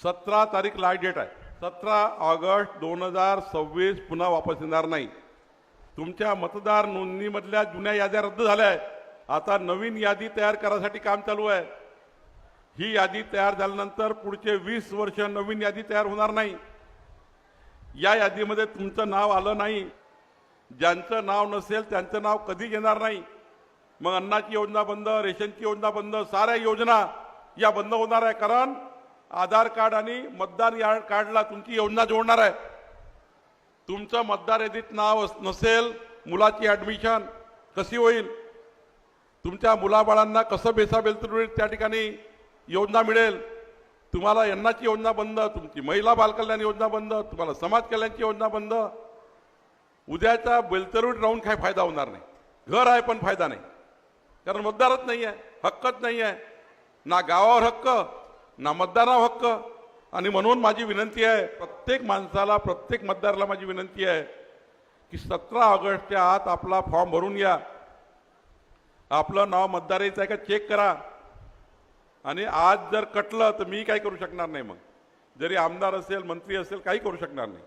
17 तारीख last date आहे. 17 August 2026 पुन्हा वापस येणार नाही. तुमच्या मतदार नोंदणीमधल्या जुन्या याद्या रद्द झाल्या आहेत. आता नवीन यादी तयार करायसाठी काम चालू आहे. ही यादी तयार झाल्यानंतर पुढचे 20 वर्ष नवीन यादी तयार होणार नाही. या यादीमध्ये तुमचं नाव आलं नाही, ज्यांचं नाव नसेल त्यांचं नाव कधी येणार नाही. मग अन्नाची योजना बंद, रेशनची योजना बंद, साऱ्या योजना या बंद होणार आहे. कारण आधार कार्ड आणि मतदान कार्डला तुमची योजना जोडणार आहे. तुमचं मतदार यादीत नाव नसेल, मुलाची ॲडमिशन कशी होईल, तुमच्या मुलाबाळांना कसं बेसाबेल त्या ठिकाणी योजना मिळेल. तुम्हाला अन्नाची योजना बंद, तुमची महिला बालकल्याण योजना बंद, तुम्हाला समाज कल्याणची योजना बंद. उद्याच्या बेलतरुड राहून काय फायदा होणार नाही. घर आहे पण फायदा नाही, कारण मतदारच नाही आहे, हक्कच नाही आहे. ना गावावर हक्क ना मतदारावर हक्क. आणि म्हणून माझी विनंती आहे प्रत्येक माणसाला, प्रत्येक मतदाराला माझी विनंती आहे की 17 ऑगस्टच्या आत आपला फॉर्म भरून या. आपलं नाव मतदाराचं आहे का चेक करा. आणि आज जर कटलं तर मी काही करू शकणार नाही. मग जरी आमदार असेल, मंत्री असेल, काही करू शकणार नाही.